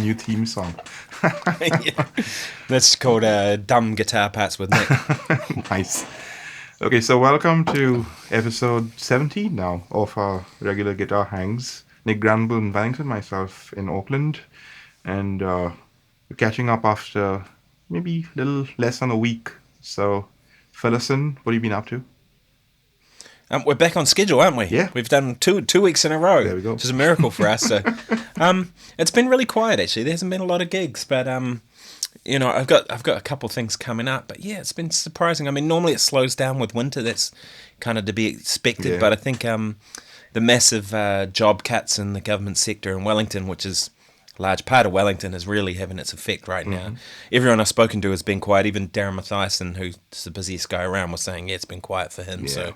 new theme song. Yeah. That's called Dumb Guitar Parts with Nick. Nice. Okay, so welcome to episode 17 now of our regular Guitar Hangs. Nick Granville in Wellington, myself in Auckland, and we're catching up after maybe a little less than a week. So, fill us in. What have you been up to? We're back on schedule, aren't we? Yeah. We've done two weeks in a row. There we go. Which is a miracle for us. So, it's been really quiet actually. There hasn't been a lot of gigs, but I've got a couple of things coming up. But yeah, it's been surprising. I mean, normally it slows down with winter. That's kind of to be expected. Yeah. But I think the massive job cuts in the government sector in Wellington, which is a large part of Wellington, is really having its effect right now. Everyone I've spoken to has been quiet. Even Darren Mathiasen, who's the busiest guy around, was saying, yeah, it's been quiet for him. Yeah. So,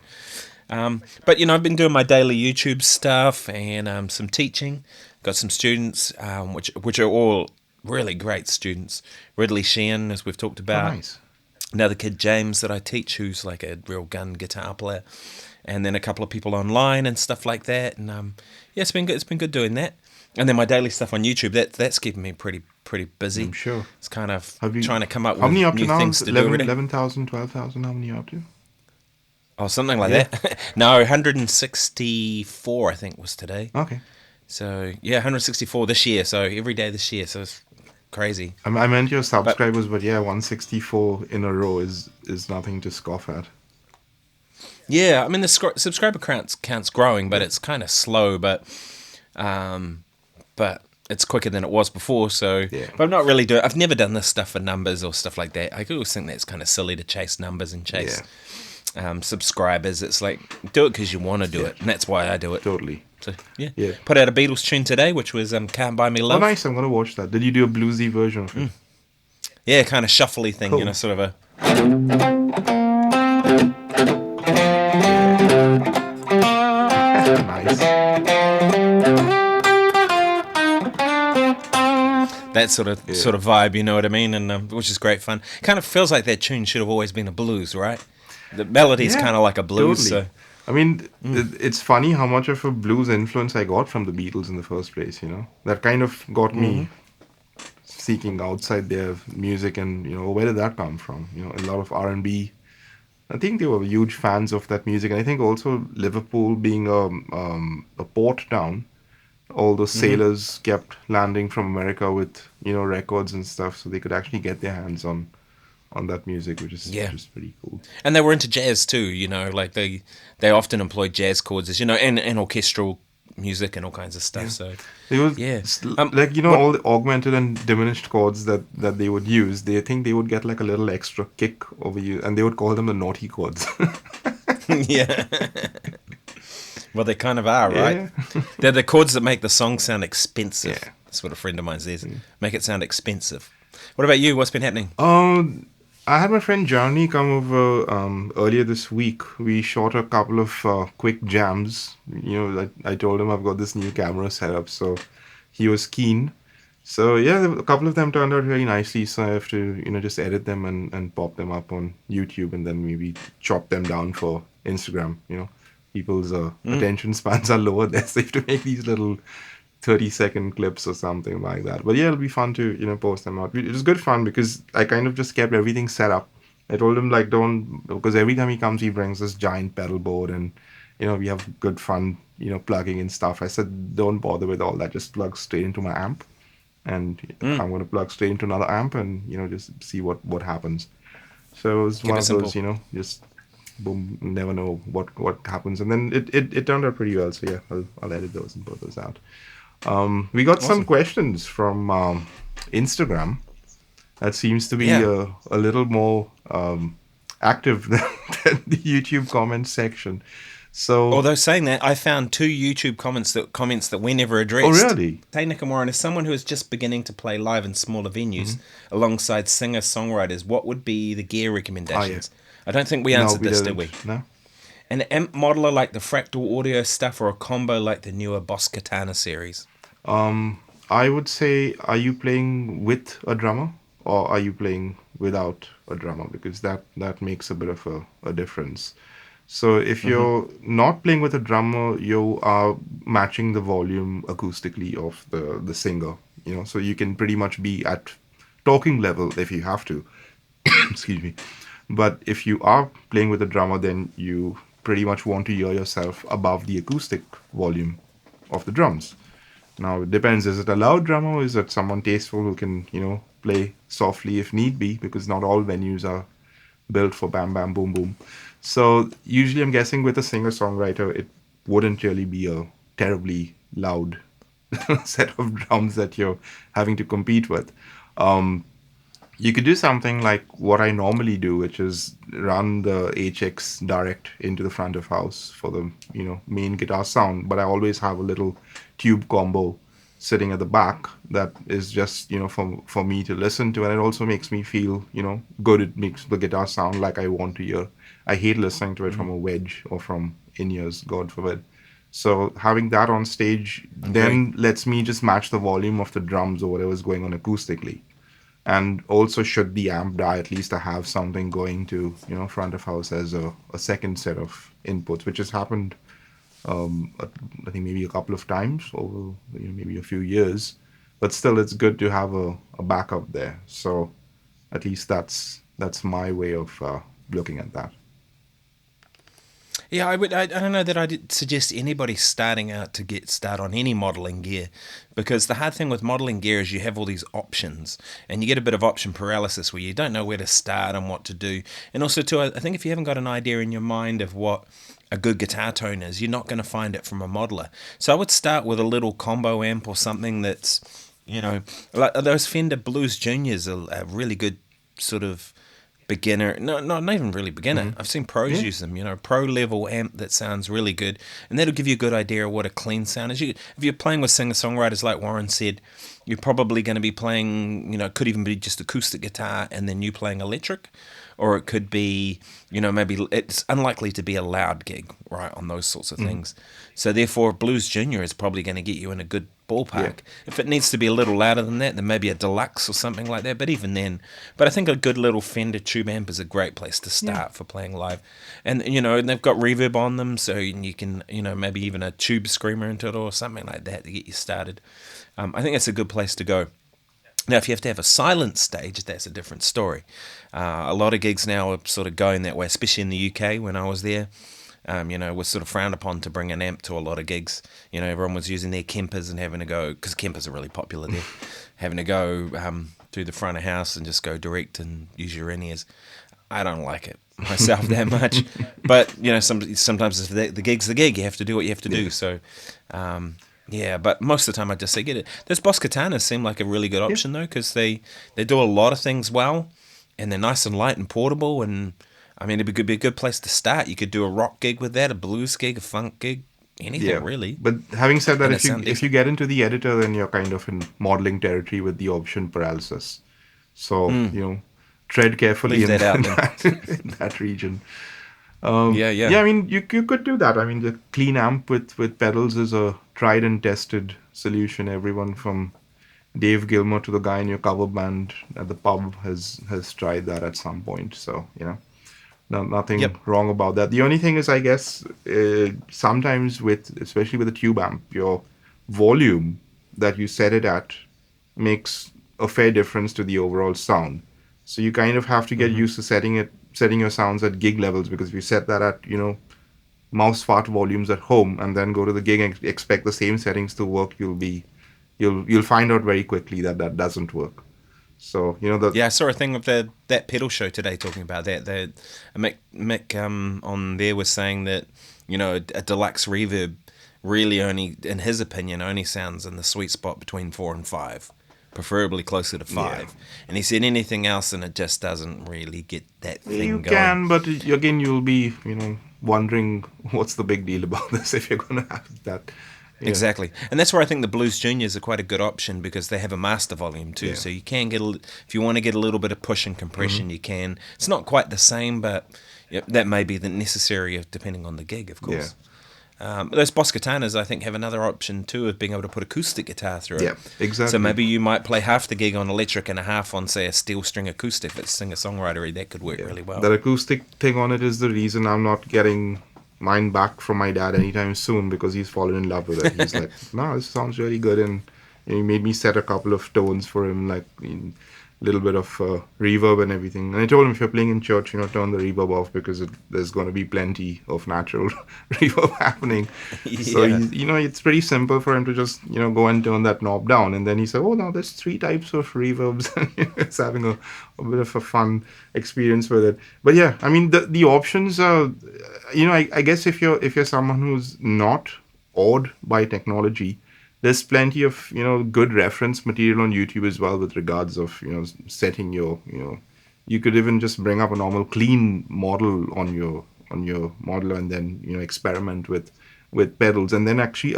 but I've been doing my daily YouTube stuff and some teaching. Got some students, which are all really great students. Ridley Sheehan, as we've talked about. Oh, nice. Another kid, James, that I teach, who's like a real gun guitar player. And then a couple of people online and stuff like that. And yeah, it's been good. It's been good doing that. And then my daily stuff on YouTube, that's keeping me pretty busy. I'm sure. It's kind of trying to come up How with many up new to now? things to do every day. 11,000, 12,000, how many are you up to? Oh, something like that. No, 164 I think was today. Okay. So yeah, 164 this year. So every day this year. So it's crazy. I meant your subscribers, but yeah, 164 in a row is nothing to scoff at. Yeah, I mean the subscriber count's growing, but it's kind of slow. But it's quicker than it was before. So, Yeah. but I'm not really doing. I've never done this stuff for numbers or stuff like that. I always think that's kind of silly to chase numbers and chase subscribers. It's like do it because you want to do it, and that's why I do it. Totally. So yeah. Yeah. Put out a Beatles tune today, which was "Can't Buy Me Oh, Love." nice. I'm going to watch that. Did you do a bluesy version of it? Yeah, kind of shuffly thing, Cool. sort of a. Nice. That sort of vibe, you know what I mean, and which is great fun. Kind of feels like that tune should have always been a blues, right? The melody's kind of like a blues. Totally. So I mean, it's funny how much of a blues influence I got from the Beatles in the first place, That kind of got me seeking outside their music and, where did that come from? A lot of R&B. I think they were huge fans of that music. And I think also Liverpool being a port town, all those sailors kept landing from America with, records and stuff so they could actually get their hands on that music, which is just pretty cool. and they were into jazz too, like they often employed jazz chords, and orchestral music and all kinds of stuff. So They was all the augmented and diminished chords that they would use. They think they would get like a little extra kick over you, and they would call them the naughty chords. yeah. Well, they kind of are, right? Yeah. They're the chords that make the song sound expensive. Yeah. That's what a friend of mine says. Make it sound expensive. What about you? What's been happening? I had my friend Johnny come over earlier this week. We shot a couple of quick jams. I told him I've got this new camera set up, so he was keen. So yeah, a couple of them turned out really nicely. So I have to just edit them and pop them up on YouTube, and then maybe chop them down for Instagram. People's attention spans are lower there, so you have to make these little 30-second clips or something like that. But yeah, it'll be fun to post them out. It was good fun because I kind of just kept everything set up. I told him because every time he comes he brings this giant pedal board and we have good fun plugging in stuff. I said don't bother with all that, just plug straight into my amp, and I'm going to plug straight into another amp and just see what happens. So it was one of those just boom, never know what happens, and then it turned out pretty well. So yeah, I'll edit those and put those out. We got some questions from Instagram. That seems to be a little more active than the YouTube comments section. So, although saying that, I found 2 YouTube comments that we never addressed. Oh, really? Hey, Nick and Warren, as someone who is just beginning to play live in smaller venues alongside singer-songwriters, what would be the gear recommendations? I don't think we answered this, did we? No. An amp modeler like the Fractal Audio stuff, or a combo like the newer Boss Katana series? I would say, are you playing with a drummer or are you playing without a drummer? Because that makes a bit of a difference. So if you're not playing with a drummer, you are matching the volume acoustically of the singer. So you can pretty much be at talking level if you have to. Excuse me. But if you are playing with a drummer, then you pretty much want to hear yourself above the acoustic volume of the drums. Now it depends. Is it a loud drummer? Or is it someone tasteful who can, play softly if need be? Because not all venues are built for bam bam boom boom. So usually I'm guessing with a singer songwriter, it wouldn't really be a terribly loud set of drums that you're having to compete with. Um, you could do something like what I normally do, which is run the HX direct into the front of house for the main guitar sound. But I always have a little tube combo sitting at the back that is just for me to listen to, and it also makes me feel good. It makes the guitar sound like I want to hear. I hate listening to it from a wedge or from in ears, God forbid. So having that on stage Agree. then lets me just match the volume of the drums or whatever's going on acoustically. And also, should the amp die, at least I have something going to front of house as a second set of inputs, which has happened, I think maybe a couple of times over maybe a few years. But still, it's good to have a backup there. So at least that's my way of looking at that. Yeah, I would. I don't know that I'd suggest anybody starting out to get started on any modeling gear, because the hard thing with modeling gear is you have all these options, and you get a bit of option paralysis where you don't know where to start and what to do. And also, too, I think if you haven't got an idea in your mind of what a good guitar tone is, you're not going to find it from a modeler. So I would start with a little combo amp or something that's, like those Fender Blues Juniors are a really good sort of beginner, no, not even really beginner. Hmm. I've seen pros Yeah. use them, pro level amp that sounds really good, and that'll give you a good idea of what a clean sound is. If you're playing with singer songwriters, like Warren said, you're probably going to be playing, could even be just acoustic guitar and then you playing electric, or it could be, maybe it's unlikely to be a loud gig, right, on those sorts of Hmm. things. So therefore, Blues Junior is probably going to get you in a good Yeah. ballpark. If it needs to be a little louder than that, then maybe a deluxe or something like that. But even then, but I think a good little Fender tube amp is a great place to Yeah. start for playing live. And and they've got reverb on them, so you can maybe even a tube screamer into it or something like that to get you started. I think that's a good place to go. Now, if you have to have a silent stage, that's a different story. A lot of gigs now are sort of going that way, especially in the UK. When I was there, was sort of frowned upon to bring an amp to a lot of gigs. Everyone was using their Kempers and having to go, because Kempers are really popular there, having to go through the front of house and just go direct and use your in-ears. I don't like it myself that much, but sometimes if the gig's the gig, you have to do what you have to do. Yeah. So, yeah, but most of the time I just say get it. Those Boss Katanas seem like a really good Yeah. option though, because they do a lot of things well, and they're nice and light and portable. And I mean, it'd be a good place to start. You could do a rock gig with that, a blues gig, a funk gig, anything Yeah. really, But having said that, and it if you sounds if you decent. get into the editor, then you're kind of in modeling territory with the option paralysis. So, tread carefully Leave in that out then. in that region. Yeah, yeah. Yeah, I mean, you could do that. I mean, the clean amp with pedals is a tried and tested solution. Everyone from Dave Gilmour to the guy in your cover band at the pub has tried that at some point. So, no, Yep. nothing wrong about that. The only thing is, I guess, sometimes especially with a tube amp, your volume that you set it at makes a fair difference to the overall sound. So you kind of have to get Hmm. used to setting your sounds at gig levels, because if you set that at, mouse fart volumes at home and then go to the gig and expect the same settings to work, you'll find out very quickly that that doesn't work. So, the Yeah, I saw a thing of that pedal show today talking about that. Mick on there was saying that a deluxe reverb really only, in his opinion, only sounds in the sweet spot between 4 and 5, preferably closer to yeah. 5. And he said anything else, and it just doesn't really get that You thing going. can, but again, you'll be, wondering what's the big deal about this if you're going to have that. Yeah, Exactly, and that's where I think the Blues Juniors are quite a good option, because they have a master volume too. yeah. So you can get if you want to get a little bit of push and Hmm. compression, you can. It's not quite the same, but that may be the necessary depending on the gig, of Yeah. course. Those Boss Katanas, I think, have another option too of being able to put acoustic guitar through Yeah, it. So exactly. maybe you might play half the gig on electric and a half on, say, a steel string acoustic. If it's singer-songwritery, that could work Yeah, really well. that acoustic thing on it is the reason I'm not getting mine back from my dad anytime soon because he's fallen in love with it. He's like, no, this sounds really good, and he made me set a couple of tones for him, like a little bit of reverb and everything. And I told him if you're playing in church, turn the reverb off because there's going to be plenty of natural reverb happening. So Yeah. it's pretty simple for him to just go and turn that knob down, and then he said, "Oh, now there's three types of reverbs." And it's having a bit of a fun experience with it. But yeah, I mean the options are, I guess if you're someone who's not awed by technology, there's plenty of good reference material on YouTube as well with regards of setting your you could even just bring up a normal clean model on your model and then experiment with pedals and then actually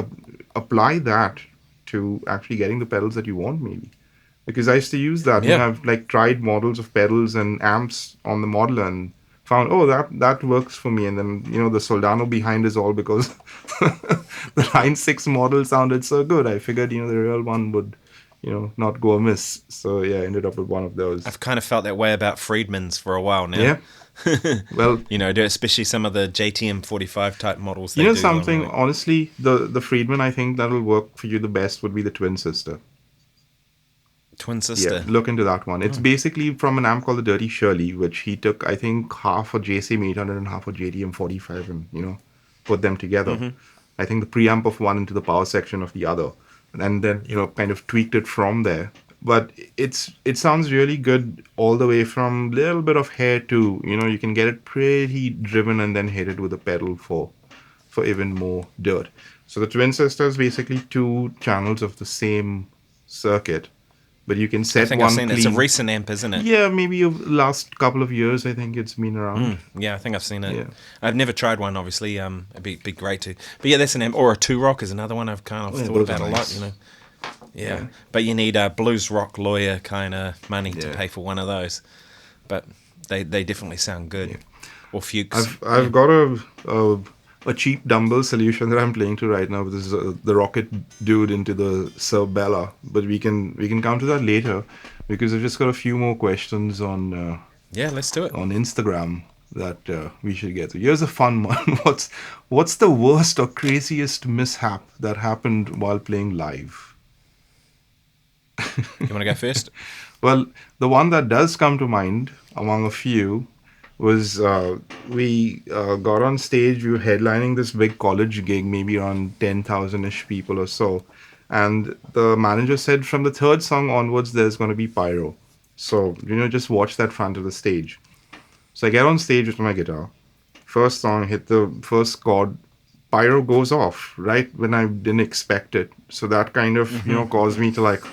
apply that to actually getting the pedals that you want maybe because I used to use that. Yeah. I've like tried models of pedals and amps on the model and found that works for me. And then the Soldano behind is all because the Line 6 model sounded so good. I figured the real one would not go amiss. So yeah, I ended up with one of those. I've kind of felt that way about Friedman's for a while now. Yeah. Well, Especially some of the JTM 45 type models they do on something like honestly, the Friedman I think that'll work for you the best would be the Twin Sister. Twin Yeah, Sister. look into that one. It's Oh. basically from an amp called the Dirty Shirley, which he took, I think, half a JCM 800 and half a JDM 45 and, put them together. I think the preamp of one into the power section of the other. And then, kind of tweaked it from there. But it sounds really good all the way from little bit of hair to, you can get it pretty driven and then hit it with a pedal for even more dirt. So the Twin Sisters basically two channels of the same circuit but you can I set think I've one seen it. It's a clean. recent amp, isn't it? Yeah, maybe of last couple of years. I think it's been around. Yeah, I think I've seen it. Yeah, I've never tried one, obviously. It'd be great to. But yeah, that's an amp. Or a two rock is another one I've kind of oh, yeah thought those are about a lot. nice. Yeah, Yeah, but you need a blues rock lawyer kind of money to yeah, pay for one of those. But they definitely sound good. yeah. Or Fuchs. I've got a cheap dumbbell solution that I'm playing to right now. This is the rocket dude into the Sir Bella, but we can come to that later because I've just got a few more questions Yeah, let's do it. on Instagram that we should get to. Here's a fun one. What's the worst or craziest mishap that happened while playing live? You want to go first? Well, the one that does come to mind among a few was we got on stage. We were headlining this big college gig, maybe around 10,000 ish people or so. And the manager said from the third song onwards, there's going to be pyro. So, just watch that front of the stage. So I get on stage with my guitar. First song, hit the first chord. Pyro goes off right when I didn't expect it. So that kind of, caused me to like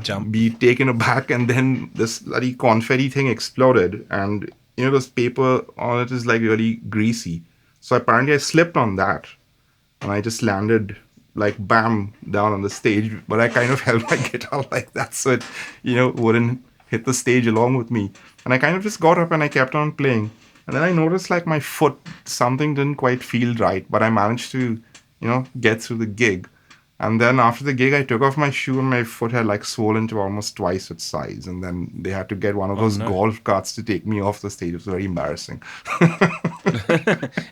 Jump. be taken aback, and then this bloody confetti thing exploded, and this paper on it is like really greasy. So apparently I slipped on that, and I just landed like bam down on the stage. But I kind of held my guitar like that so it, wouldn't hit the stage along with me. And I kind of just got up and I kept on playing. And then I noticed like my foot, something didn't quite feel right, but I managed to, get through the gig. And then after the gig, I took off my shoe and my foot had like swollen to almost twice its size. And then they had to get one of Oh those no. golf carts to take me off the stage. It was very embarrassing.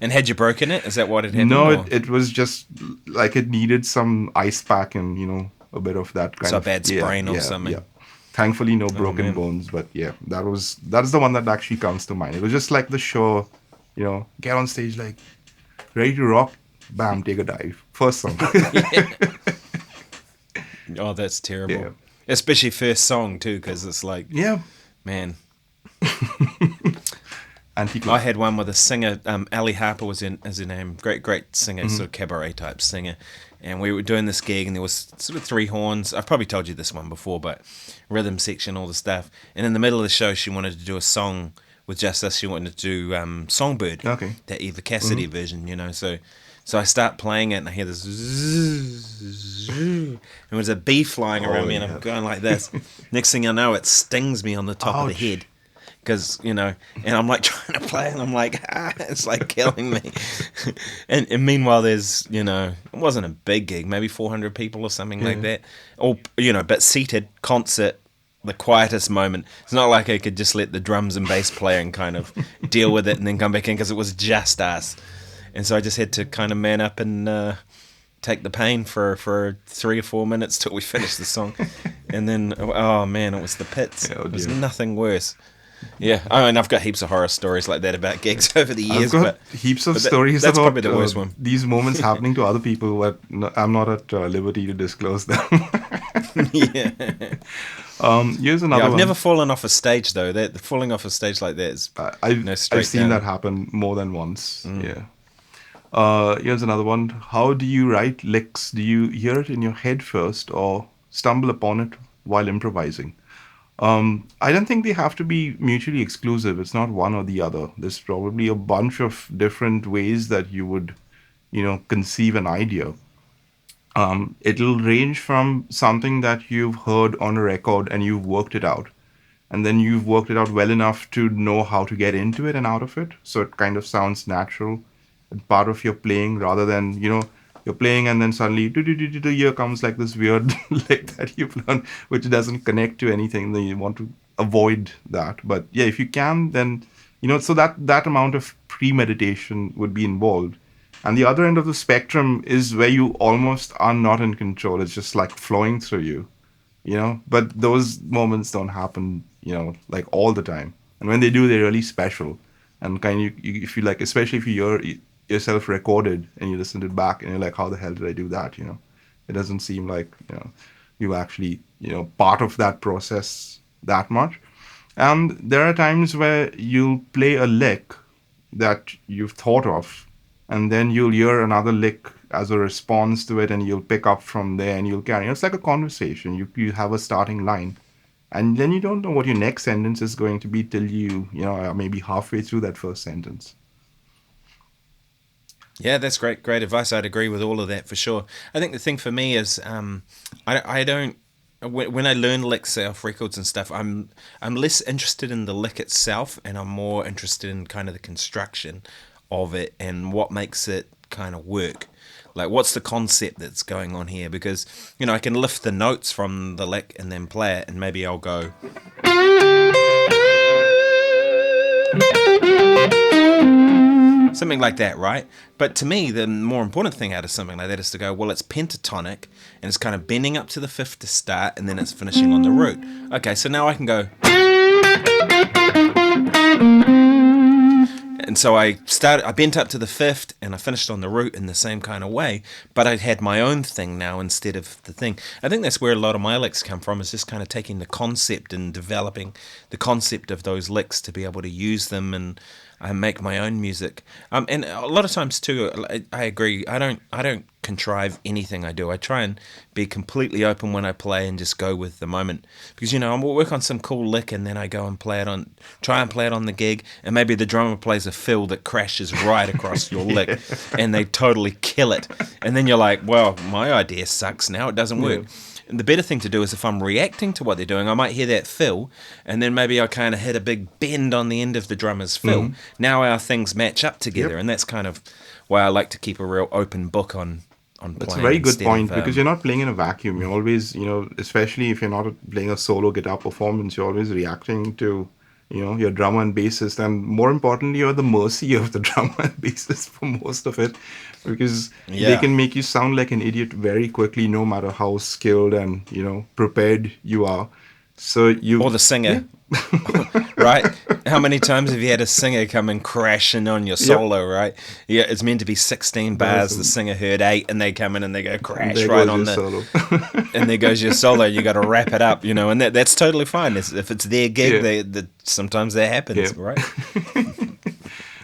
And had you broken it? Is that what had happened? No, Or it was just like it needed some ice pack and, a bit of that kind so a of. bad Yeah, sprain or yeah, something? yeah. Thankfully, no Oh broken man. bones. But yeah, that's the one that actually comes to mind. It was just like the show, get on stage like ready to rock, bam, take a dive. First song. Oh, that's terrible. Yeah. Especially first song too, because it's like, Yeah. man. I Anti-climactic. had one with a singer, Ali Harper was in as her name, great singer, sort of cabaret type singer, and we were doing this gig, and there was sort of three horns. I've probably told you this one before, but rhythm section, all the stuff. And in the middle of the show, she wanted to do a song with just us. She wanted to do Songbird, Okay. that Eva Cassidy version, So I start playing it, and I hear this, and there's a bee flying around me, and yeah. I'm going like this. Next thing I know, it stings me on the top of the Ouch. head. because and I'm like trying to play, and I'm like, it's like killing me. And meanwhile, there's it wasn't a big gig, maybe 400 people or something like Yeah. that, or but seated concert. The quietest moment. It's not like I could just let the drums and bass player and kind of deal with it and then come back in, because it was just us. And so I just had to kind of man up and take the pain for 3 or 4 minutes till we finished the song. And then, oh man, it was the pits. Oh, It was dear. nothing worse. Yeah, I mean, I've got heaps of horror stories like that about gigs over the I've years, got but heaps of that, stories that's about probably the worst one. these moments happening to other people, but I'm not at liberty to disclose them. Yeah, Here's yeah. another I've never one. fallen off a stage though. That falling off a stage like that is I've straight seen that down. happen more than once. Yeah. Here's another one. How do you write licks? Do you hear it in your head first or stumble upon it while improvising? I don't think they have to be mutually exclusive. It's not one or the other. There's probably a bunch of different ways that you would, conceive an idea. It'll range from something that you've heard on a record and you've worked it out, and then you've worked it out well enough to know how to get into it and out of it. So it kind of sounds natural and part of your playing, rather than, you're playing and then suddenly here comes like this weird lick that you've learned, which doesn't connect to anything. Then you want to avoid that. But yeah, if you can, then, so that amount of premeditation would be involved. And the other end of the spectrum is where you almost are not in control. It's just like flowing through you, but those moments don't happen, like all the time. And when they do, they're really special. And kind of, if you like, especially if you hear yourself recorded and you listen to it back and you're like, how the hell did I do that? It doesn't seem like, you actually, part of that process that much. And there are times where you'll play a lick that you've thought of, and then you'll hear another lick as a response to it, and you'll pick up from there and you'll carry. It's like a conversation. You have a starting line, and then you don't know what your next sentence is going to be till are maybe halfway through that first sentence. Yeah, that's great advice. I'd agree with all of that for sure. I think the thing for me is, I don't. When I learn licks off records and stuff, I'm less interested in the lick itself, and I'm more interested in kind of the construction of it and what makes it kind of work. Like, what's the concept that's going on here? Because I can lift the notes from the lick and then play it, and maybe I'll go. Something like that, right? But to me, the more important thing out of something like that is to go, well, it's pentatonic, and it's kind of bending up to the fifth to start, and then it's finishing on the root. Okay, so now I can go. And so I bent up to the fifth, and I finished on the root in the same kind of way, but I had my own thing now instead of the thing. I think that's where a lot of my licks come from, is just kind of taking the concept and developing the concept of those licks to be able to use them and make my own music. And a lot of times too, I agree. I don't contrive anything I do. I try and be completely open when I play and just go with the moment. Because I'll work on some cool lick and then I go and try and play it on the gig, and maybe the drummer plays a fill that crashes right across your lick, and they totally kill it. And then you're like, well, my idea sucks now. It doesn't work. Yeah. And the better thing to do is, if I'm reacting to what they're doing, I might hear that fill, and then maybe I kind of hit a big bend on the end of the drummer's fill. Mm-hmm. Now our things match up together, Yep. and that's kind of why I like to keep a real open book on That's a playing very good instead point, of, because you're not playing in a vacuum. You're always, especially if you're not playing a solo guitar performance, you're always reacting to, your drummer and bassist. And more importantly, you're at the mercy of the drummer and bassist for most of it, because they Yeah. can make you sound like an idiot very quickly, no matter how skilled and, prepared you are. So Or the yeah, singer, right? How many times have you had a singer come and crashing on your yep, solo, right? Yeah, it's meant to be 16 that's, bars. The singer heard 8, and they come in and they go crash there right goes on your the, solo. and there goes your solo. You got to wrap it up, and that's totally fine. If it's their gig, Yeah, sometimes that yeah. happens, right?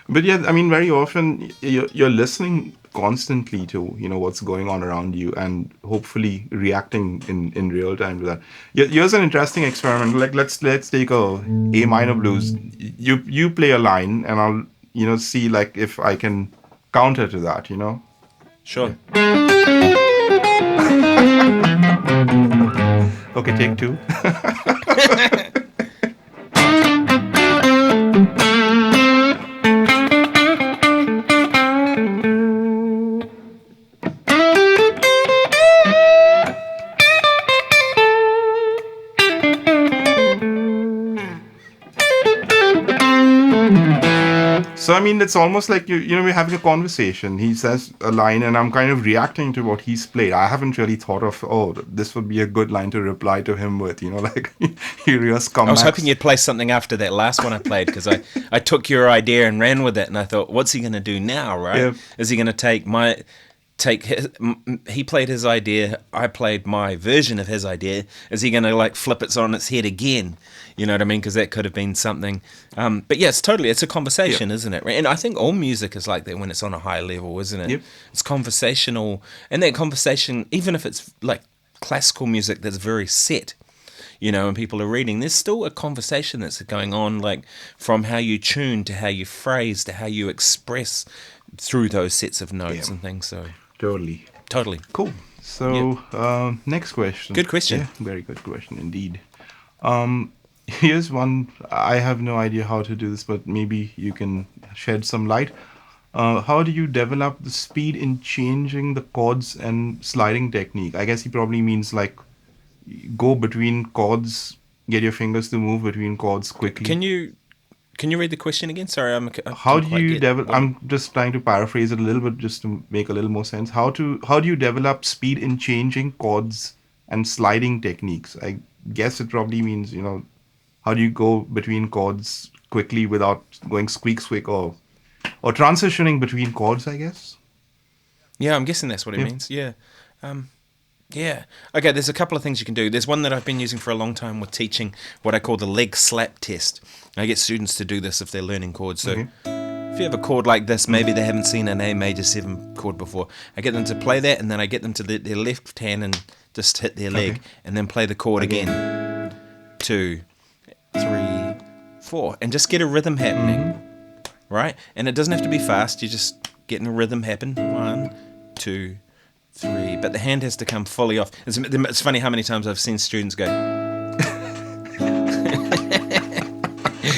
But yeah, I mean, very often you're listening constantly to what's going on around you, and hopefully reacting in real time to that. Here's an interesting experiment. Like, let's take A minor blues. You play a line, and I'll see like if I can counter to that. Yeah. Sure. Okay, take two. So I mean, it's almost like we're having a conversation. He says a line, and I'm kind of reacting to what he's played. I haven't really thought of, oh, this would be a good line to reply to him with. Like here you I was hoping scummax. you'd play something after that last one I played, because I took your idea and ran with it, and I thought, what's he going to do now, right? Yeah. Is he going to take his, he played his idea, I played my version of his idea. Is he going to like flip it on its head again? You know what I mean? Because that could have been something. But yeah, it's a conversation, isn't it? And I think all music is like that when it's on a high level, isn't it? Yep. It's conversational, and that conversation, even if it's like classical music that's very set, and people are reading, there's still a conversation that's going on, like from how you tune to how you phrase to how you express through those sets of notes and things. So Totally. totally Cool. So next question. Good question. Yeah, very good question indeed. Here's one. I have no idea how to do this, but maybe you can shed some light. How do you develop the speed in changing the chords and sliding technique? I guess he probably means like go between chords, get your fingers to move between chords quickly. Can you read the question again? Sorry, I How didn't do quite you get develop? what I'm just trying to paraphrase it a little bit, just to make a little more sense. How do you develop speed in changing chords and sliding techniques? I guess it probably means how do you go between chords quickly without going squeak squeak or transitioning between chords? I guess. Yeah, I'm guessing that's what it Yeah. means. Yeah. Yeah. Okay, there's a couple of things you can do. There's one that I've been using for a long time with teaching, what I call the leg slap test. I get students to do this if they're learning chords. So Okay. if you have a chord like this, maybe they haven't seen an A major 7 chord before. I get them to play that, and then I get them to let their left hand and just hit their leg, Okay. and then play the chord again. 2, 3, 4, and just get a rhythm happening, right? And it doesn't have to be fast. You're just getting a rhythm happen. 1, 2, 3, but the hand has to come fully off. It's funny how many times I've seen students go,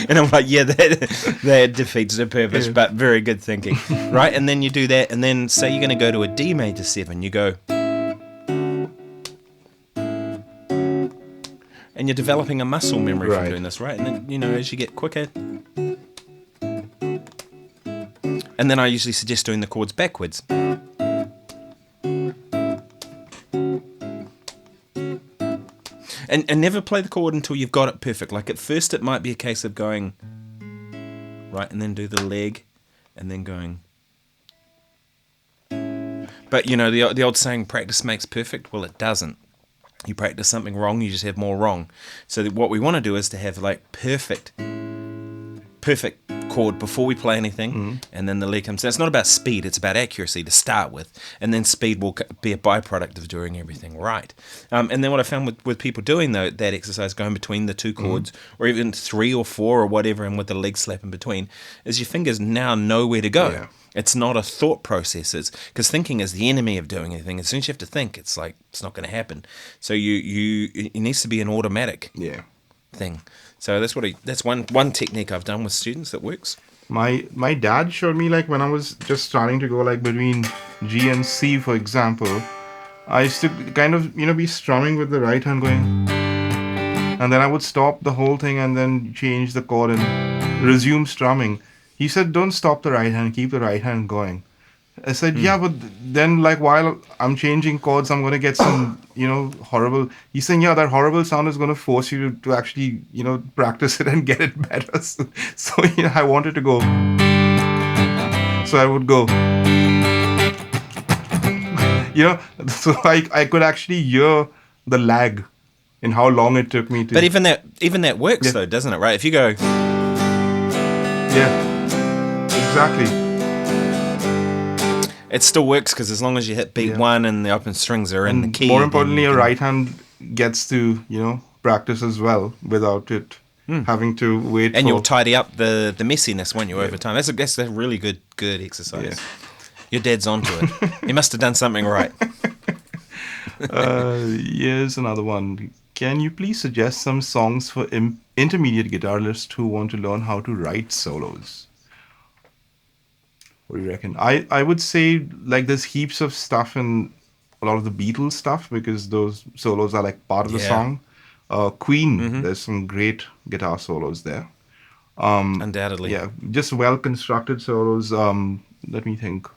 and I'm like, yeah, that defeats the purpose, Yeah. but very good thinking, right? And then you do that, and then say you're going to go to a D major 7, you go, and you're developing a muscle memory from Right. doing this, right? And then, as you get quicker, and then I usually suggest doing the chords backwards. And never play the chord until you've got it perfect. Like at first it might be a case of going right and then do the leg and then going. But the old saying, practice makes perfect. Well, it doesn't. You practice something wrong, you just have more wrong. So what we want to do is to have like perfect chord before we play anything, and then the leg comes down. It's not about speed, it's about accuracy to start with, and then speed will be a byproduct of doing everything right. And then what I found with people doing that exercise, going between the two chords, or even 3 or 4 or whatever, and with the leg slap in between, is your fingers now know where to go. Yeah. It's not a thought process. It's because thinking is the enemy of doing anything. As soon as you have to think, it's like it's not going to happen. So it needs to be an automatic thing. So that's one technique I've done with students that works. My dad showed me, like, when I was just starting to go like between G and C, for example, I used to kind of be strumming with the right hand going, and then I would stop the whole thing and then change the chord and resume strumming. He said, don't stop the right hand, keep the right hand going. I said, yeah, but then, like, while I'm changing chords, I'm going to get some, horrible. He's saying, yeah, that horrible sound is going to force you to actually, practice it and get it better. So I wanted to go. So I would go. So I could actually hear the lag in how long it took me to. But even that works though, doesn't it? Right? If you go, yeah, exactly. it still works because as long as you hit beat 1 and the open strings are in the key. More importantly, your right hand gets to practice as well without it having to wait. And you'll tidy up the messiness, won't you, over time? That's a really good exercise. Yeah. Your dad's onto it. He must have done something right. Here's another one. Can you please suggest some songs for intermediate guitarists who want to learn how to write solos? What do you reckon? I would say, like, there's heaps of stuff in a lot of the Beatles stuff because those solos are like part of the Yeah. song. Queen, there's some great guitar solos there. Undoubtedly. Yeah, just well constructed solos. Let me think.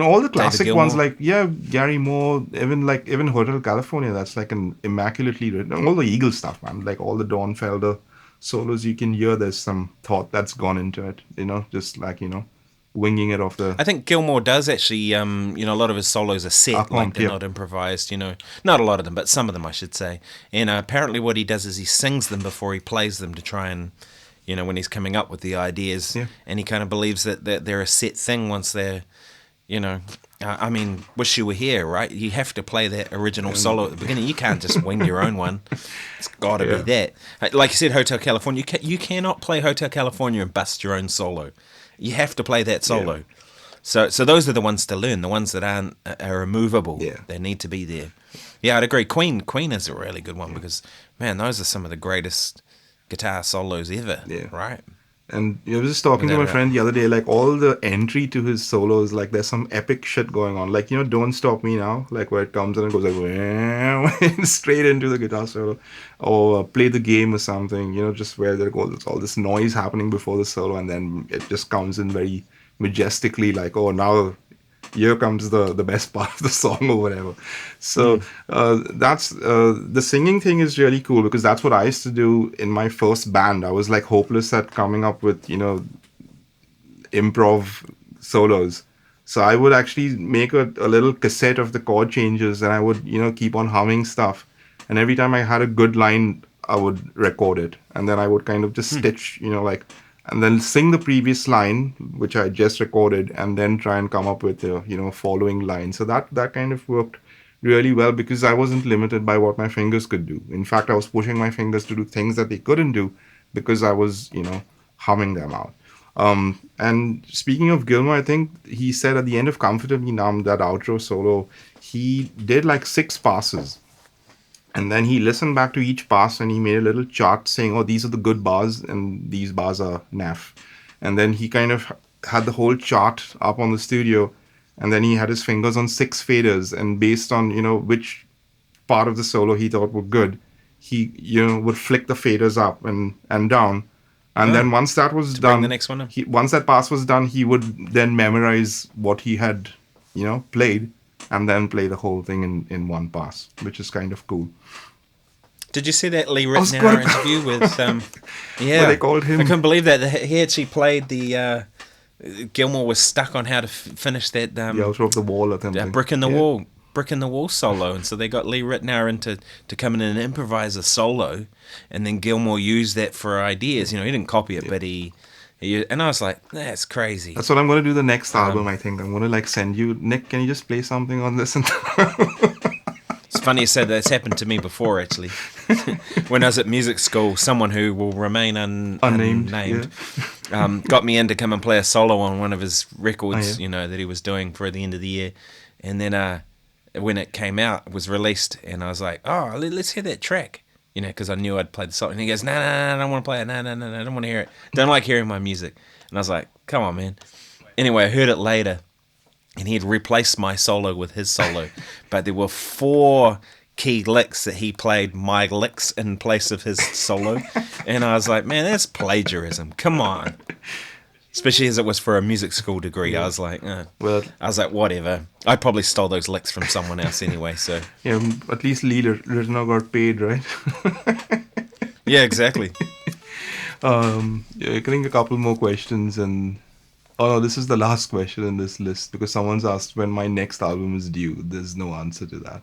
All the David classic ones Gilmour. like Gary Moore, even Hotel California. That's like an immaculately written. All the Eagle stuff, man. Like all the Don Felder solos, you can hear there's some thought that's gone into it. Just like winging it off the I think Gilmour does actually, a lot of his solos are set, like pumped. they're Yep. not improvised, Not a lot of them, but some of them, I should say. And apparently what he does is he sings them before he plays them to try and, when he's coming up with the ideas. Yeah. And he kind of believes that they're a set thing once they're, you know, I mean, Wish You Were Here, right? You have to play that original solo at the beginning. You can't just wing your own one. It's got to be Yeah. that. Like you said, Hotel California, you cannot play Hotel California and bust your own solo. You have to play that solo. Yeah. So those are the ones to learn. The ones that are immovable. Yeah. They need to be there. Yeah, I'd agree. Queen is a really good one because, man, those are some of the greatest guitar solos ever. Yeah. Right? And I was just talking to Without my a doubt. friend the other day, like all the entry to his solos, like there's some epic shit going on. Like, Don't Stop Me Now, like where it comes and it goes like straight into the guitar solo. Or Play the Game or something, just where there goes all this noise happening before the solo and then it just comes in very majestically, like, oh, now here comes the best part of the song or whatever. So that's the singing thing is really cool because that's what I used to do in my first band. I was like hopeless at coming up with improv solos. So I would actually make a little cassette of the chord changes and I would keep on humming stuff. And every time I had a good line, I would record it and then I would kind of just stitch like and then sing the previous line which I just recorded and then try and come up with the following line. So that kind of worked really well because I wasn't limited by what my fingers could do. In fact, I was pushing my fingers to do things that they couldn't do because I was humming them out. And speaking of Gilmour, I think he said at the end of Comfortably Numb, that outro solo, he did like 6 passes. And then he listened back to each pass and he made a little chart saying, oh, these are the good bars and these bars are naff. And then he kind of had the whole chart up on the studio. And then he had his fingers on 6 faders. And based on, which part of the solo he thought were good, he, would flick the faders up and down. And Oh, then once that was to bring the done, next one up. once that pass was done, he would then memorize what he had, played and then play the whole thing in one pass, which is kind of cool. Did you see that Lee was Ritenour gonna- interview with? Yeah, Where they called him- I couldn't believe that he actually played the. Gilmour was stuck on how to finish that The outro of the wall or something. brick in the Yeah. wall, brick in the wall solo, and so they got Lee Ritenour in to come in and improvise a solo, and then Gilmour used that for ideas. He didn't copy it, but he and I was like, that's crazy. That's what I'm going to do the next album, I think. I'm going to like send you, Nick, can you just play something on this? It's funny you said that's happened to me before, actually. When I was at music school, someone who will remain Unnamed, unnamed got me in to come and play a solo on one of his records, Oh, yeah. that he was doing for the end of the year. And then when it came out, it was released, and I was like, oh, let's hear that track, because I knew I'd played the song. And he goes, no, I don't want to play it. No, I don't want to hear it. Don't like hearing my music. And I was like, come on, man. Anyway, I heard it later. And he had replaced my solo with his solo. But there were 4 key licks that he played my licks in place of his solo. And I was like, man, that's plagiarism. Come on. Especially as it was for a music school degree. I was like, Well, whatever. I probably stole those licks from someone else anyway. So at least Lee Ritenour got paid, right? yeah, exactly. I think a couple more questions and... Oh no, this is the last question in this list because someone's asked when my next album is due. There's no answer to that.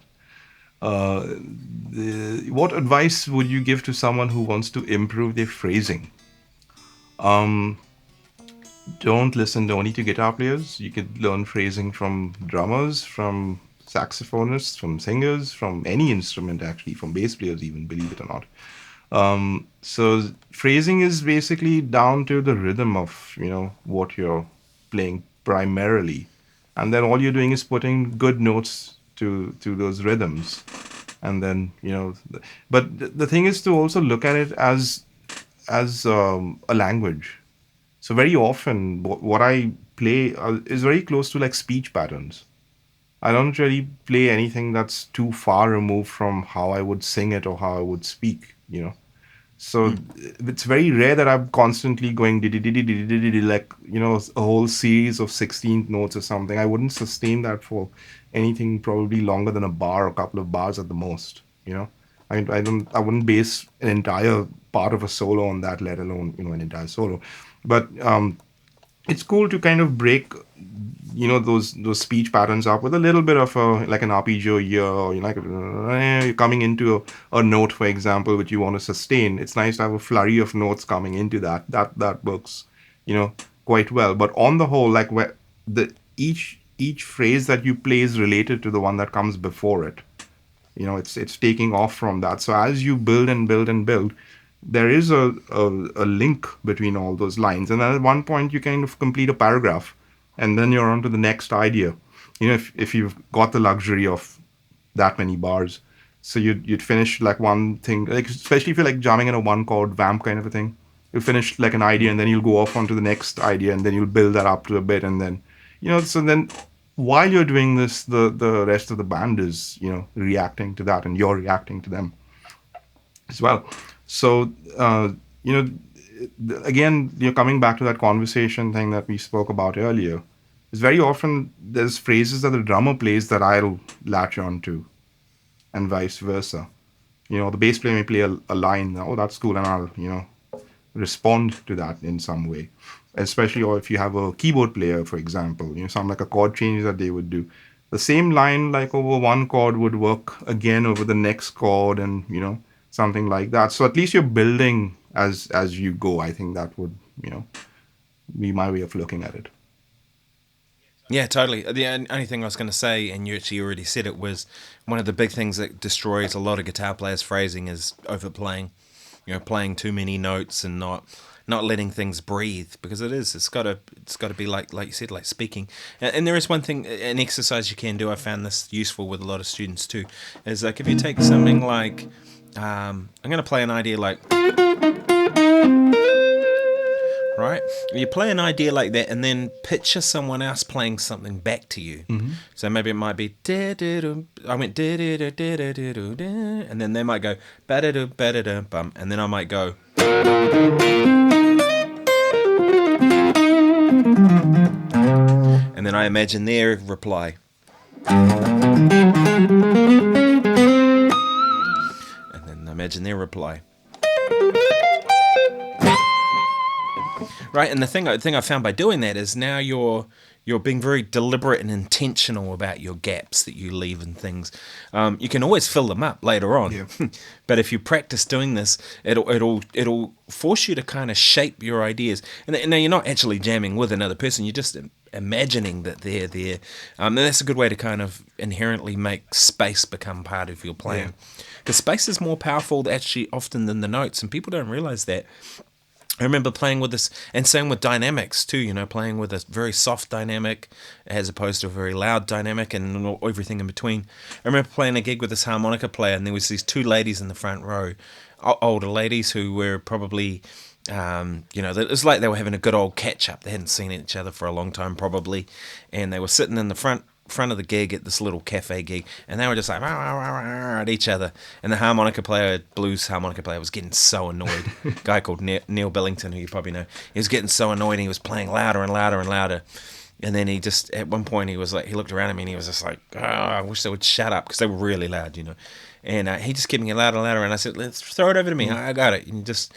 What advice would you give to someone who wants to improve their phrasing? Don't listen only to guitar players. You could learn phrasing from drummers, from saxophonists, from singers, from any instrument actually, from bass players even, believe it or not. So phrasing is basically down to the rhythm of, what you're playing primarily. And then all you're doing is putting good notes to those rhythms. And then, but the thing is to also look at it as a language. So very often what I play is very close to like speech patterns. I don't really play anything that's too far removed from how I would sing it or how I would speak. So it's very rare that I'm constantly going like, a whole series of 16th notes or something. I wouldn't sustain that for anything probably longer than a bar or a couple of bars at the most. I wouldn't base an entire part of a solo on that, let alone, an entire solo. But it's cool to kind of break those speech patterns up with a little bit of like an arpeggio here, or like you're coming into a note, for example, which you want to sustain. It's nice to have a flurry of notes coming into that works quite well. But on the whole, like, where the each phrase that you play is related to the one that comes before it. It's taking off from that. So as you build and build and build, there is a link between all those lines, and then at one point you kind of complete a paragraph, and then you're on to the next idea. If you've got the luxury of that many bars, so you'd finish like one thing, like, especially if you're like jamming in a one chord vamp kind of a thing. You'll finish like an idea, and then you'll go off onto the next idea, and then you'll build that up to a bit, and then so then while you're doing this, the rest of the band is reacting to that, and you're reacting to them as well. So you know again, coming back to that conversation thing that we spoke about earlier, is very often there's phrases that the drummer plays that I'll latch on to, and vice versa. The bass player may play a line, oh, that's cool, and I'll respond to that in some way. Especially, or if you have a keyboard player, for example, some like a chord change that they would do. The same line, like over one chord, would work again over the next chord, and something like that. So at least you're building as you go. I think that would be my way of looking at it. Yeah, totally. The only thing I was going to say, and you actually already said it, was one of the big things that destroys a lot of guitar players' phrasing is overplaying. Playing too many notes and not letting things breathe, because it's got to be like you said, like speaking. And there is one thing, an exercise you can do. I found this useful with a lot of students too. Is like if you take something like, I'm going to play an idea like. Right? You play an idea like that, and then picture someone else playing something back to you. Mm-hmm. So maybe it might be I went and then they might go bum, and then I might go, and then I imagine their reply, and then I imagine their reply. Right, and the thing I found by doing that is now you're being very deliberate and intentional about your gaps that you leave in things. You can always fill them up later on, Yeah. but if you practice doing this, it'll force you to kind of shape your ideas. And now you're not actually jamming with another person; you're just imagining that they're there. And that's a good way to kind of inherently make space become part of your playing. Because space is more powerful actually often than the notes, and people don't realize that. I remember playing with this, and same with dynamics too, playing with a very soft dynamic as opposed to a very loud dynamic and everything in between. I remember playing a gig with this harmonica player, and there was these two ladies in the front row, older ladies who were probably, it was like they were having a good old catch up. They hadn't seen each other for a long time probably, and they were sitting in the front of the gig at this little cafe gig, and they were just like rah, rah, rah, rah, at each other, and the blues harmonica player was getting so annoyed. A guy called Neil Billington, who you probably know, he was getting so annoyed, and he was playing louder and louder and louder, and then he just, at one point, he was like, he looked around at me and he was just like, I wish they would shut up, because they were really loud, and he just kept getting louder and louder, and I said, let's throw it over to me, I got it, and just,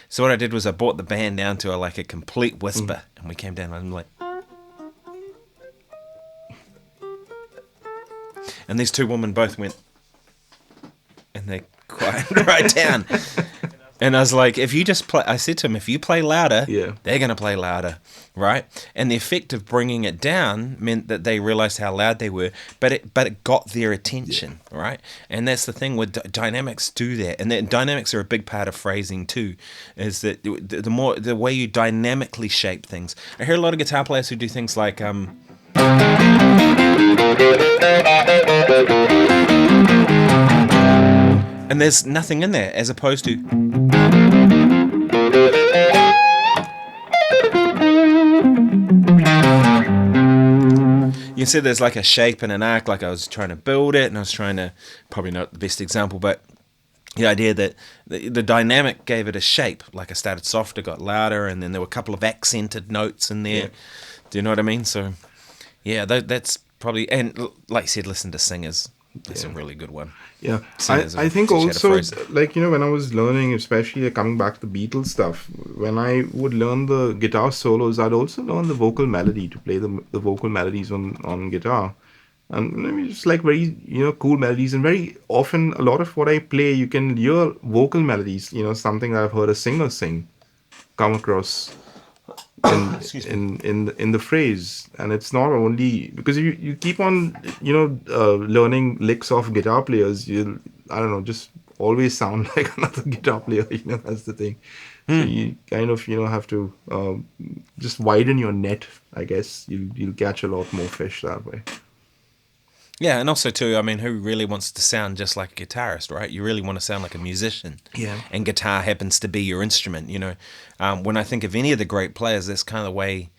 so what I did was I brought the band down to a complete whisper, and we came down, and I'm like, and these two women both went, and they quieted right down. And I was like, if you just play, I said to him, if you play louder, they're going to play louder, right? And the effect of bringing it down meant that they realized how loud they were, but it got their attention, right? And that's the thing with dynamics do that. And dynamics are a big part of phrasing too, is that the way you dynamically shape things. I hear a lot of guitar players who do things like, and there's nothing in there, as opposed to, you said there's like a shape and an arc, like I was trying to build it, and I was trying to, probably not the best example, but the idea that the dynamic gave it a shape. Like I started softer, got louder, and then there were a couple of accented notes in Yeah. there. Do you know what I mean? So yeah, that's probably, and like you said, listen to singers. That's a Yeah. really good one. Yeah, Singers, I think teach you how to also, phrase. like, when I was learning, especially coming back to the Beatles stuff, when I would learn the guitar solos, I'd also learn the vocal melody to play the vocal melodies on guitar. And I mean, just like very, cool melodies. And very often, a lot of what I play, you can hear vocal melodies, something I've heard a singer sing come across Excuse me. in the phrase. And it's not only because you keep on learning licks of guitar players, you'll, I don't know, just always sound like another guitar player. That's the thing. So you kind of have to just widen your net. I guess you'll catch a lot more fish that way. Yeah, and also too, I mean, who really wants to sound just like a guitarist, right? You really want to sound like a musician, Yeah. and guitar happens to be your instrument. When I think of any of the great players, that's kind of the way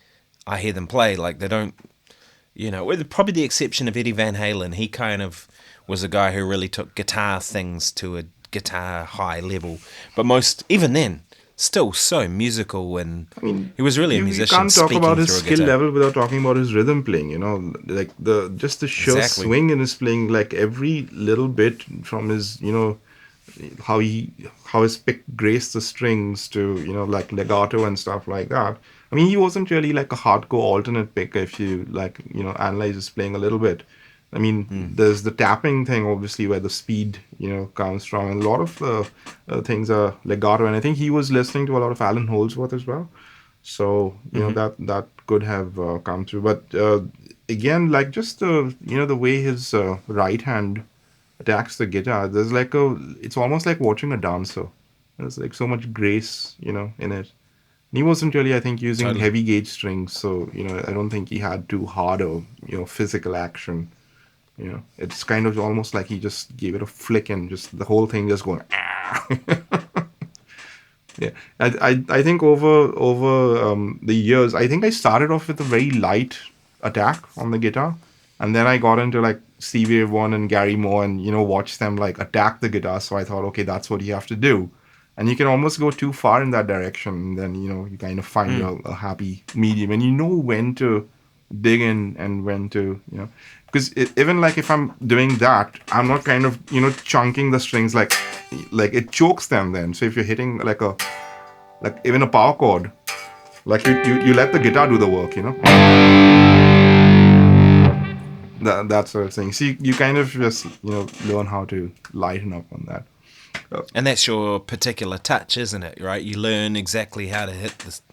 I hear them play. Like they don't, with probably the exception of Eddie Van Halen, he kind of was a guy who really took guitar things to a guitar high level. But most, even then, still so musical, and I mean, he was really a you musician can't talk about speaking his through a skill guitar. level without talking about his rhythm playing. Like the sheer Exactly. swing in his playing, like every little bit from his, how he how his pick graced the strings to like legato and stuff like that. I mean, he wasn't really like a hardcore alternate picker if you like analyze his playing a little bit. I mean, there's the tapping thing, obviously, where the speed, comes from. And a lot of the things are legato. And I think he was listening to a lot of Alan Holdsworth as well. So, that could have come through. But again, like just the way his right hand attacks the guitar, it's almost like watching a dancer. There's like so much grace, in it. And he wasn't really, I think, using Totally. heavy gauge strings. So, I don't think he had too hard a, physical action. It's kind of almost like he just gave it a flick and just the whole thing just going. Ah. Yeah, I think over the years, I think I started off with a very light attack on the guitar, and then I got into like Stevie Ray Vaughan and Gary Moore, and watch them like attack the guitar. So I thought, okay, that's what you have to do, and you can almost go too far in that direction, and then you kind of find a happy medium, and you know when to dig in and when to because even like if I'm doing that, I'm not kind of chunking the strings like it chokes them then. So if you're hitting like even a power chord, like you let the guitar do the work, that sort of thing. So you kind of just learn how to lighten up on that. And that's your particular touch, isn't it? Right? You learn exactly how to hit this,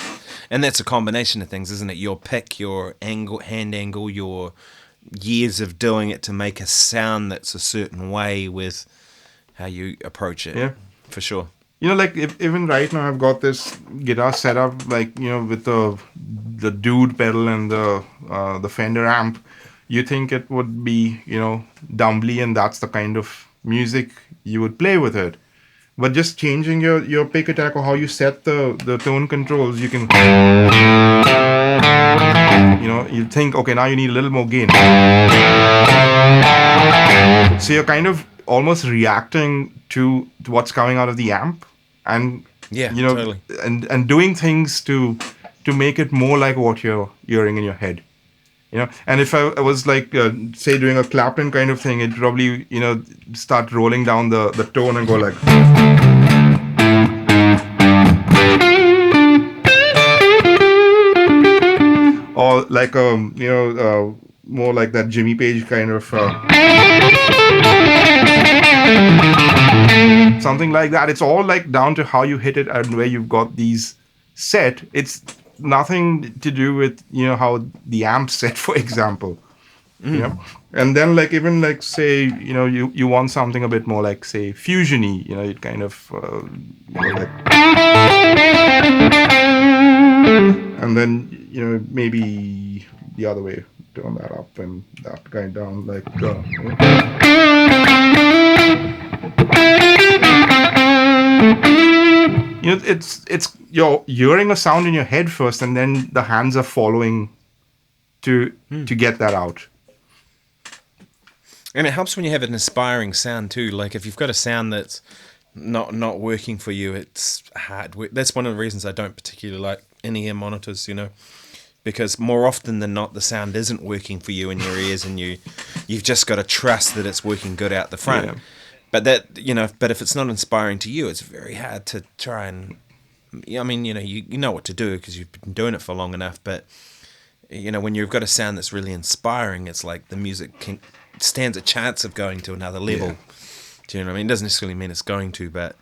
and that's a combination of things, isn't it? Your pick, your angle, hand angle, your years of doing it to make a sound that's a certain way with how you approach it, Yeah. for sure. Like even right now I've got this guitar set up like with the dude pedal and the Fender amp. You think it would be dumbly, and that's the kind of music you would play with it. But just changing your pick attack or how you set the tone controls, you can you think, okay, now you need a little more gain. So you're kind of almost reacting to what's coming out of the amp, and Yeah, you know totally. and doing things to make it more like what you're hearing in your head. And if I was like say doing a Clapton kind of thing, it'd probably start rolling down the tone and go like, or like more like that Jimmy Page kind of something like that. It's all like down to how you hit it and where you've got these set. It's nothing to do with how the amp set, for example. And then like even like say you want something a bit more like say fusiony. It kind of like, and then maybe the other way, turn that up and that guy down like it's you're hearing a sound in your head first, and then the hands are following to get that out. And it helps when you have an inspiring sound too. Like if you've got a sound that's not working for you, it's hard work. That's one of the reasons I don't particularly like in-ear monitors, because more often than not, the sound isn't working for you in your ears, and you've just got to trust that it's working good out the front. Yeah. But but if it's not inspiring to you, it's very hard to try and. I mean, you know what to do because you've been doing it for long enough. But when you've got a sound that's really inspiring, it's like the music stands a chance of going to another level. Yeah. Do you know what I mean? It doesn't necessarily mean it's going to, but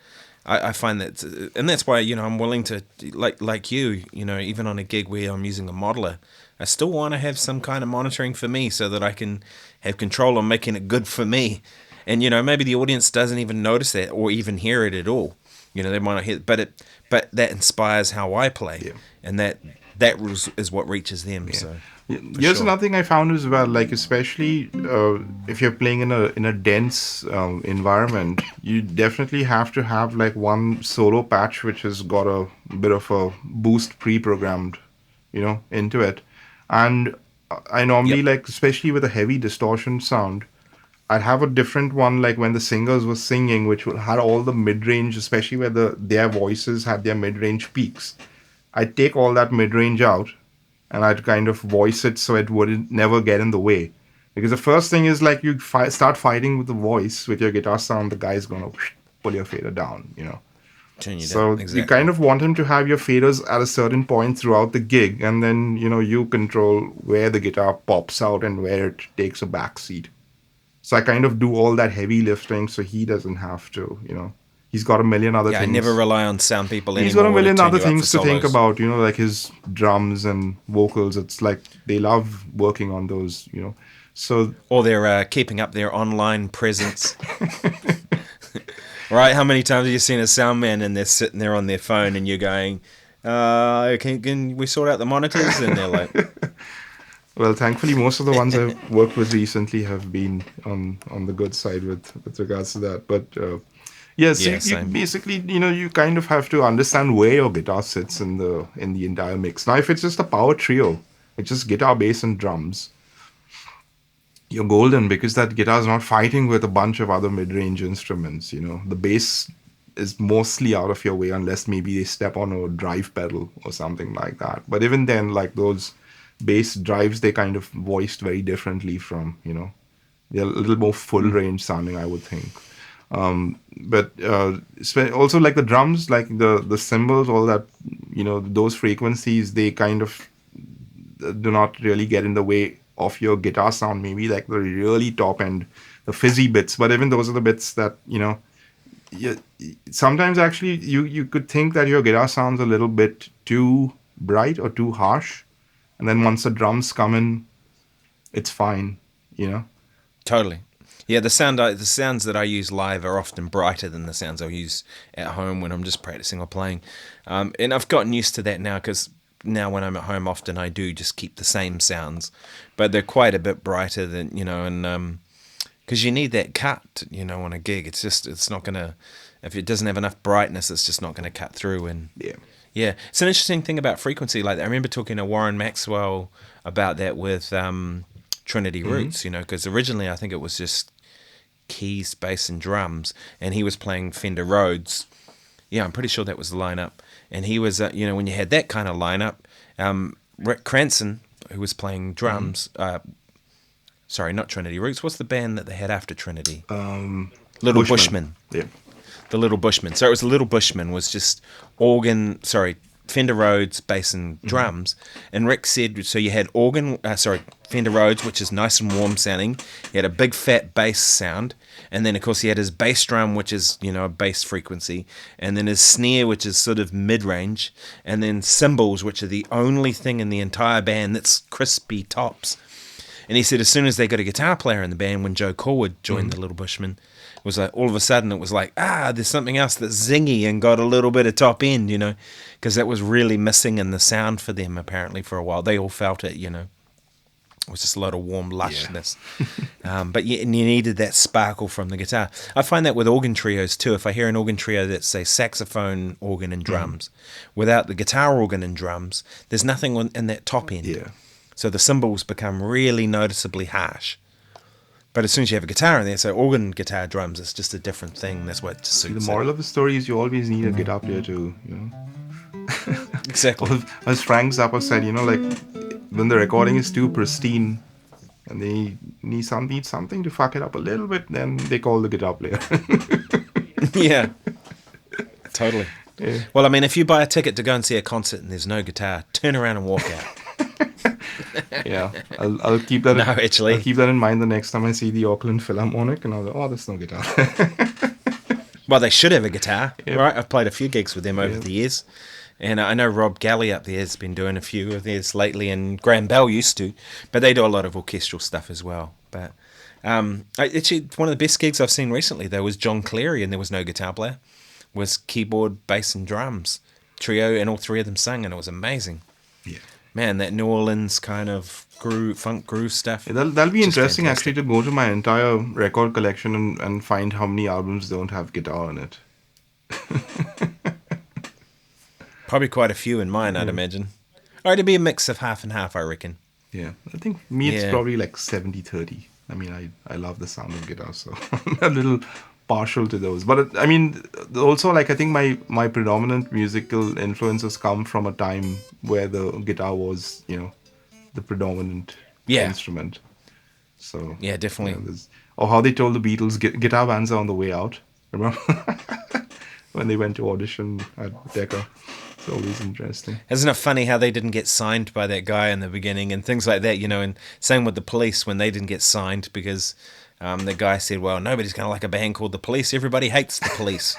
I find that, and that's why I'm willing to like you. Even on a gig where I'm using a modeler, I still want to have some kind of monitoring for me so that I can have control on making it good for me. And maybe the audience doesn't even notice that or even hear it at all. They might not hear, but that inspires how I play, Yeah. and that is what reaches them. Yeah. So, Here's sure. another thing I found as well, like especially if you're playing in a dense environment, you definitely have to have like one solo patch which has got a bit of a boost pre-programmed, into it. And I normally Yep. like, especially with a heavy distortion sound, I'd have a different one like when the singers were singing, which had all the mid-range, especially where their voices had their mid-range peaks. I'd take all that mid-range out and I'd kind of voice it so it wouldn't never get in the way. Because the first thing is like you start fighting with the voice with your guitar sound, the guy's gonna pull your fader down. Turn you down. So you Exactly. kind of want him to have your faders at a certain point throughout the gig, and then you control where the guitar pops out and where it takes a back seat. So I kind of do all that heavy lifting so he doesn't have to. He's got a million other Yeah, I never things. rely on sound people He's got a anymore to million turn other you up for things to think solos. about, like his drums and vocals. It's like they love working on those. So, Or they're keeping up their online presence. Right? How many times have you seen a sound man and they're sitting there on their phone and you're going, can we sort out the monitors? And they're like, well, thankfully, most of the ones I've worked with recently have been on the good side with regards to that. But yeah, so yeah, you same. basically, you kind of have to understand where your guitar sits in the entire mix. Now, if it's just a power trio, it's just guitar, bass, and drums. You're golden because that guitar is not fighting with a bunch of other mid-range instruments. The bass is mostly out of your way unless maybe they step on a drive pedal or something like that. But even then, like those bass drives, they kind of voiced very differently from. They're a little more full Mm. range sounding, I would think. But also like the drums, like the cymbals, all that, those frequencies, they kind of do not really get in the way of your guitar sound, maybe like the really top end, the fizzy bits. But even those are the bits that, you, sometimes actually you could think that your guitar sounds a little bit too bright or too harsh. And then once the drums come in, it's fine. Totally. Yeah, the sounds that I use live are often brighter than the sounds I use at home when I'm just practicing or playing. And I've gotten used to that now because now when I'm at home, often I do just keep the same sounds, but they're quite a bit brighter than and because you need that cut, on a gig. It's not gonna, if it doesn't have enough brightness, it's just not gonna cut through. And Yeah. yeah, it's an interesting thing about frequency. Like I remember talking to Warren Maxwell about that with Trinity Mm-hmm. Roots, because originally I think it was just keys, bass, and drums, and he was playing Fender Rhodes. Yeah, I'm pretty sure that was the lineup. And he was, when you had that kind of lineup, Rick Cranston, who was playing Mm-hmm. drums, sorry, not Trinity Roots. What's the band that they had after Trinity? Um, Little Bushman. Bushman. Yeah. The Little Bushman. So it was the Little Bushman was just Fender Rhodes, bass and Mm-hmm. drums. And Rick said, so you had Fender Rhodes, which is nice and warm sounding. He had a big fat bass sound. And then, of course, he had his bass drum, which is, a bass frequency. And then his snare, which is sort of mid-range. And then cymbals, which are the only thing in the entire band that's crispy tops. And he said as soon as they got a guitar player in the band, when Joe Corwood joined the Little Bushman, it was like all of a sudden it was like, there's something else that's zingy and got a little bit of top end, because that was really missing in the sound for them apparently for a while. They all felt it, It was just a lot of warm Yeah. lushness. But and you needed that sparkle from the guitar. I find that with organ trios too. If I hear an organ trio that's, say, saxophone, organ, and Mm-hmm. drums, without the guitar, organ, and drums, there's nothing in that top end. Yeah. So the cymbals become really noticeably harsh. But as soon as you have a guitar in there, so organ, guitar, drums, it's just a different thing. That's what See, the suits it. moral of the story is you always need a guitar player to, Exactly. as Frank Zappa said, like when the recording is too pristine and they need something to fuck it up a little bit, then they call the guitar player. Yeah, totally. Yeah. Well, I mean, if you buy a ticket to go and see a concert and there's no guitar, turn around and walk out. Yeah, I'll keep that. No, actually. I'll keep that in mind the next time I see the Auckland Philharmonic, and I'll go, oh, there's no guitar. Well, they should have a guitar, Yep. right? I've played a few gigs with them over Yep. the years. And I know Rob Galley up there has been doing a few of theirs lately, and Graham Bell used to, but they do a lot of orchestral stuff as well. But actually, one of the best gigs I've seen recently, though, was John Cleary, and there was no guitar player. It was keyboard, bass, and drums trio, and all three of them sang, and it was amazing. Yeah. Man, that New Orleans kind of funk groove stuff. Yeah, that'll be just interesting fantastic. actually to go to my entire record collection and find how many albums don't have guitar in it. Probably quite a few in mine, I'd imagine. Or it'd be a mix of half and half, I reckon. Yeah, I think me it's Yeah. probably like 70-30. I mean, I love the sound of guitar, so I'm a little partial to those. But I mean, also like I think my predominant musical influences come from a time where the guitar was, the predominant Yeah. instrument. So Yeah, definitely. or how they told the Beatles guitar bands are on the way out. Remember when they went to audition at Decca? It's always interesting. Isn't it funny how they didn't get signed by that guy in the beginning and things like that, and same with the Police when they didn't get signed because the guy said, well, nobody's going to like a band called the Police. Everybody hates the Police.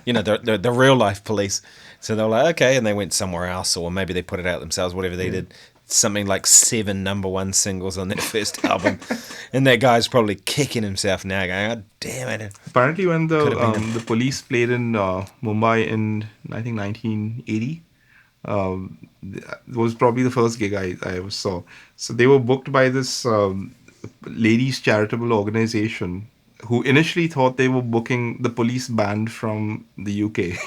The real life Police. So they were like, okay, and they went somewhere else, or maybe they put it out themselves, whatever they did. Something like 7 number 1 singles on their first album. And that guy's probably kicking himself now going, oh, damn it. Apparently, when Could have been the Police played in Mumbai in I think 1980, it was probably the first gig I ever saw. So they were booked by this ladies' charitable organization who initially thought they were booking the Police band from the UK.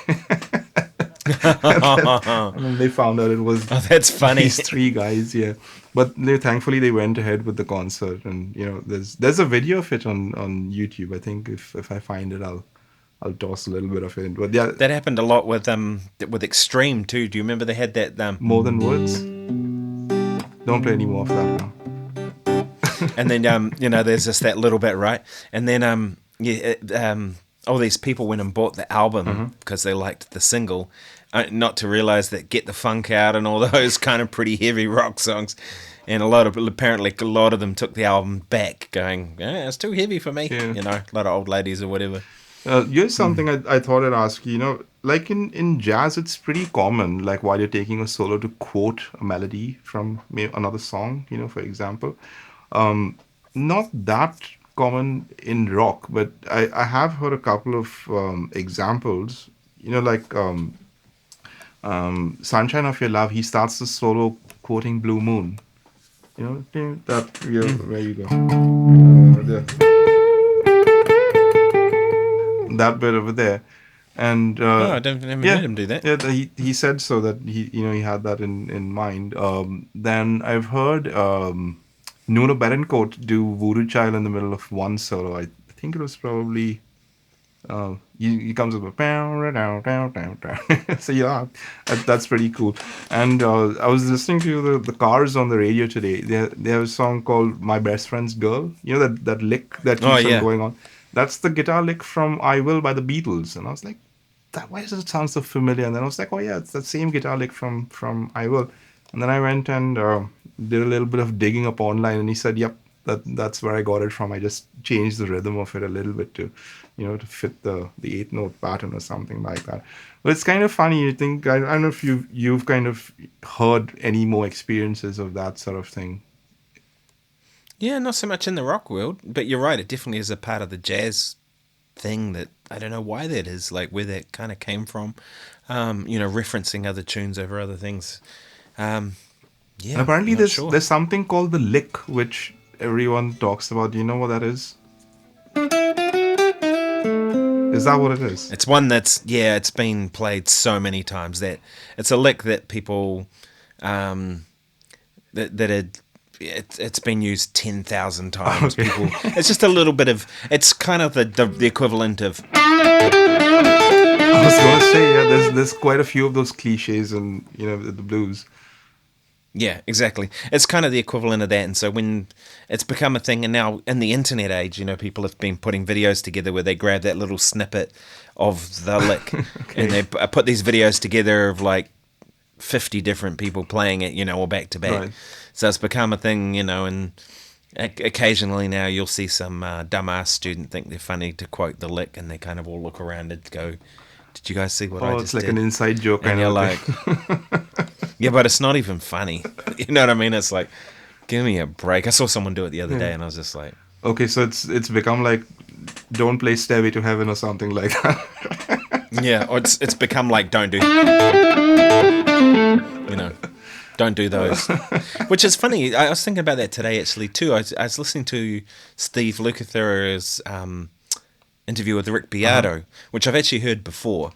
And then they found out it was Oh, that's funny. these 3 guys, yeah. But thankfully they went ahead with the concert, and there's a video of it on YouTube. I think if I find it, I'll toss a little bit of it. But yeah, That happened a lot with Extreme too. Do you remember they had that? More Than Words. Don't play any more of that now. And then there's just that little bit, right? And then all these people went and bought the album because they liked the single, not to realize that Get the Funk Out and all those kind of pretty heavy rock songs. And apparently a lot of them took the album back, going, it's too heavy for me. Yeah. A lot of old ladies or whatever. Here's something I thought I'd ask you. Like in jazz, it's pretty common, like while you're taking a solo, to quote a melody from another song, for example. Not that common in rock, but I have heard a couple of examples. Like Sunshine of Your Love, he starts the solo quoting Blue Moon. That, where you go. That bit over there. And I never heard him do that. Yeah, he said so that he had that in mind. Then I've heard Nuno Betancourt do Voodoo Child in the middle of one solo. I think it was probably he comes up with so yeah, that's pretty cool. And I was listening to the Cars on the radio today. They have a song called My Best Friend's Girl. That lick that keeps on going on. That's the guitar lick from I Will by the Beatles. And I was like, why does it sound so familiar? And then I was like, oh yeah, it's that same guitar lick from I Will. And then I went and did a little bit of digging up online, and he said, yep, that's where I got it from. I just changed the rhythm of it a little bit to fit the 8-note pattern or something like that. But it's kind of funny. You think, I don't know if you've kind of heard any more experiences of that sort of thing. Yeah, not so much in the rock world, but you're right. It definitely is a part of the jazz thing that I don't know why that is, like where that kind of came from. Referencing other tunes over other things. Yeah. And apparently, there's something called the lick, which everyone talks about. Do you know what that is? Is that what it is? It's one it's been played so many times that it's a lick that people that had it's been used 10,000 times. Okay. People, it's just a little bit of. It's kind of the equivalent of. I was gonna say, yeah, there's quite a few of those cliches and the blues. Yeah, exactly. It's kind of the equivalent of that. And so when it's become a thing, and now in the internet age, people have been putting videos together where they grab that little snippet of the lick and they put these videos together of like 50 different people playing it, all back to back. Right. So it's become a thing, and occasionally now you'll see some dumbass student think they're funny to quote the lick, and they kind of all look around and go, "Did you guys see what I Oh, just it's like did?" an inside joke And kind you're of like, thing. yeah, but it's not even funny. You know what I mean? It's like, give me a break. I saw someone do it the other day, and I was just like, Okay, so it's become like don't play Stairway to Heaven or something like that. yeah, or it's become like you know, don't do those. Which is funny. I was thinking about that today actually too. I was listening to Steve Lukather's interview with Rick Beato, which I've actually heard before,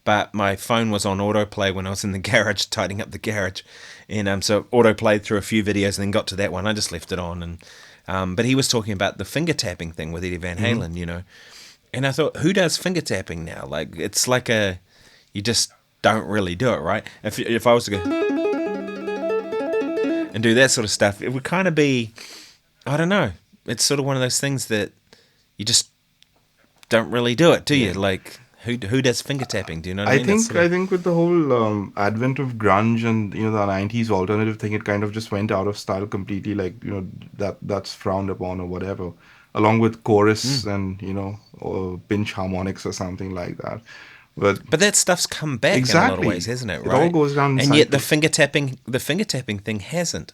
but my phone was on autoplay when I was in the garage tidying up the garage, and so autoplayed through a few videos and then got to that one. I just left it on, and but he was talking about the finger tapping thing with Eddie Van Halen, and I thought, who does finger tapping now? Like it's like you just don't really do it, right? If I was to go and do that sort of stuff, it would kind of be, I don't know. It's sort of one of those things that you just don't really do it, do you? Like, who does finger tapping? Do you know what I mean? I think with the whole advent of grunge and the '90s alternative thing, it kind of just went out of style completely. Like that's frowned upon or whatever, along with chorus and or pinch harmonics or something like that. But that stuff's come back in a lot of ways, hasn't it? Right. It all goes down. And yet the finger tapping thing hasn't.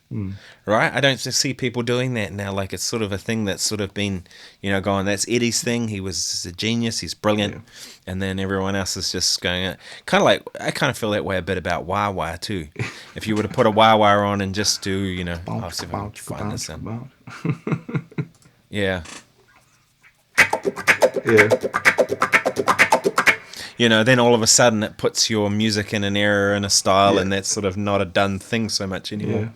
Right. I don't just see people doing that now. Like it's sort of a thing that's sort of been, going. That's Eddie's thing. He was a genius. He's brilliant. And then everyone else is just going. Kind of like I kind of feel that way a bit about wah wah too. If you were to put a wah wah on and just do, I'll see if I can find this out. Yeah. Yeah. Then all of a sudden it puts your music in an era and a style, and that's sort of not a done thing so much anymore. Yeah.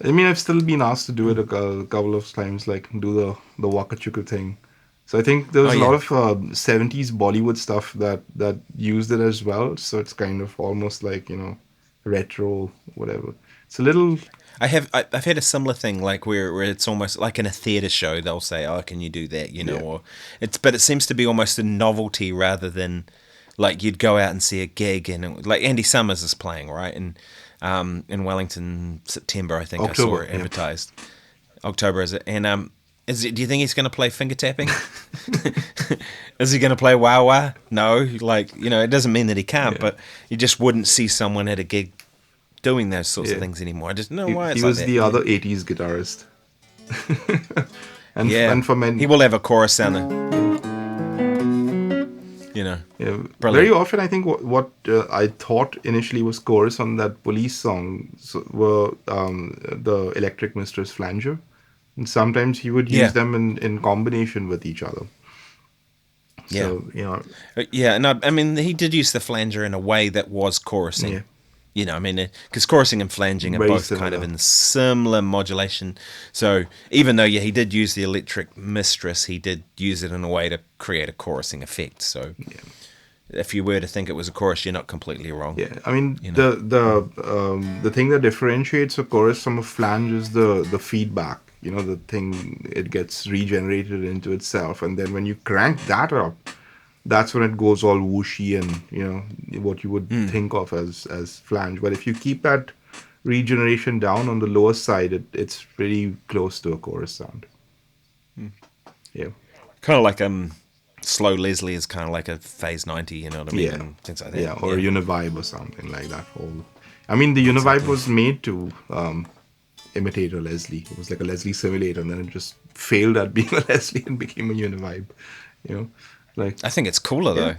I mean, I've still been asked to do it a couple of times, like do the Waka Chuka thing. So I think there was a lot of 70s Bollywood stuff that used it as well. So it's kind of almost like, retro, whatever. It's a little... I've had a similar thing, like where it's almost like in a theatre show, they'll say, "Oh, can you do that?" Or but it seems to be almost a novelty rather than like you'd go out and see a gig, and like Andy Summers is playing right in Wellington, September, I think. October, I saw it advertised. October is it? And do you think he's going to play finger tapping? Is he going to play wah wah? No, it doesn't mean that he can't, but you just wouldn't see someone at a gig doing those sorts of things anymore. I just know why it's he was like the that. other 80s guitarist. and for men, he will have a chorus sound there. Very often I think what I thought initially was chorus on that Police song were the Electric Mistress flanger, and sometimes he would use them in combination with each other. So, and I mean he did use the flanger in a way that was chorusing. Because chorusing and flanging are Very both similar. kind of in similar modulation. So even though, he did use the Electric Mistress, he did use it in a way to create a chorusing effect. So if you were to think it was a chorus, you're not completely wrong. Yeah, I mean, the thing that differentiates a chorus from a flange is the feedback. The thing, it gets regenerated into itself. And then when you crank that up, that's when it goes all whooshy and what you would think of as flange. But if you keep that regeneration down on the lower side, it's pretty close to a chorus sound. Yeah, kind of like Slow Leslie is kind of like a Phase 90, you know what I mean? And things like that. Yeah, or a Univibe or something like that. I mean, the Univibe was made to imitate a Leslie. It was like a Leslie simulator, and then it just failed at being a Leslie and became a Univibe. I think it's cooler though.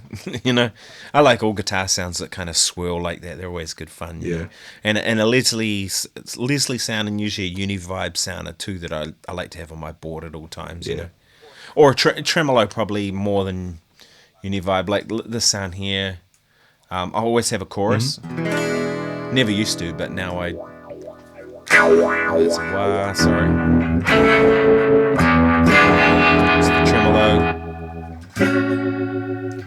I like all guitar sounds that kind of swirl like that. They're always good fun. You know? And a Leslie sound and usually a Univibe sound are two that I like to have on my board at all times. Or a tremolo probably more than Univibe. Like this sound here, I always have a chorus. Never used to, but now I Oh, that's a wah, sorry. It's the tremolo.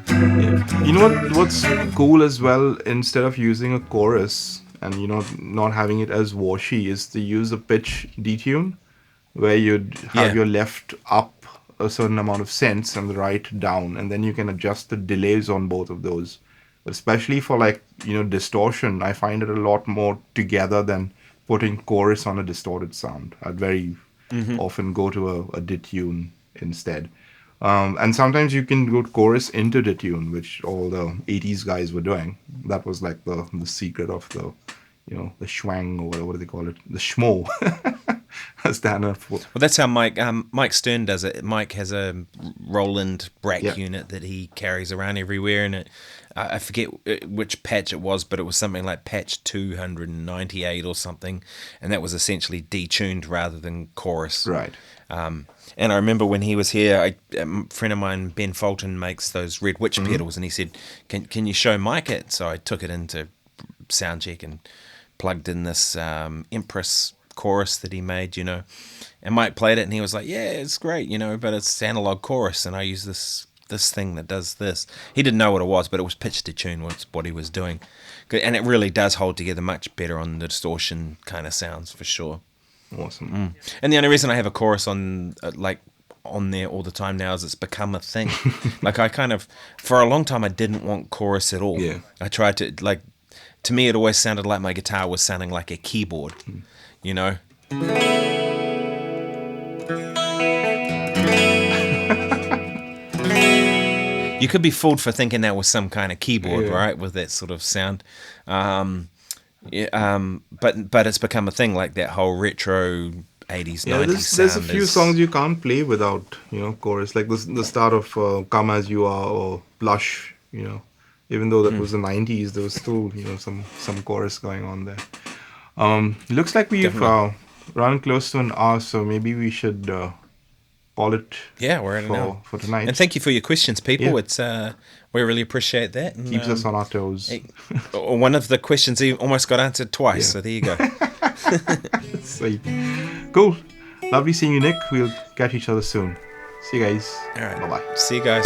Yeah. You know what's cool as well, instead of using a chorus and not having it as washy, is to use a pitch detune where you'd have Yeah. your left up a certain amount of cents and the right down, and then you can adjust the delays on both of those. But especially for like distortion, I find it a lot more together than putting chorus on a distorted sound. I'd very often go to a detune instead. And sometimes you can go chorus into detune, which all the 80s guys were doing. That was like the secret of the schwang, or what do they call it? The schmo. Standard for. Well, that's how Mike Stern does it. Mike has a Roland Yeah. rack unit that he carries around everywhere, and I forget which patch it was, but it was something like patch 298 or something, and that was essentially detuned rather than chorus. Right. And I remember when he was here, a friend of mine, Ben Fulton, makes those Red Witch pedals, and he said, "Can you show Mike it?" So I took it into soundcheck and plugged in this Empress chorus that he made, and Mike played it, and he was like, "Yeah, it's great, but it's analog chorus, and I use this thing that does this." He didn't know what it was, but it was pitch to tune was what he was doing, and it really does hold together much better on the distortion kind of sounds for sure. Awesome. And the only reason I have a chorus on on there all the time now is it's become a thing. Like I kind of, for a long time, I didn't want chorus at all. Yeah. I tried to me, it always sounded like my guitar was sounding like a keyboard, You could be fooled for thinking that was some kind of keyboard, Yeah. right, with that sort of sound. But it's become a thing, like that whole retro 80s, 90s There's a sound. few songs you can't play without chorus, like the start of "Come as You Are" or "Blush." Even though that was the 90s, there was still some chorus going on there. Looks like we've Definitely. run close to an hour, so maybe we should call it Yeah, we're at it now. for tonight. And thank you for your questions, people. Yeah. It's we really appreciate that. And, Keeps us on our toes. one of the questions almost got answered twice, Yeah. so there you go. Sweet. Cool. Lovely seeing you, Nick. We'll catch each other soon. See you guys. All right. Bye bye. See you guys.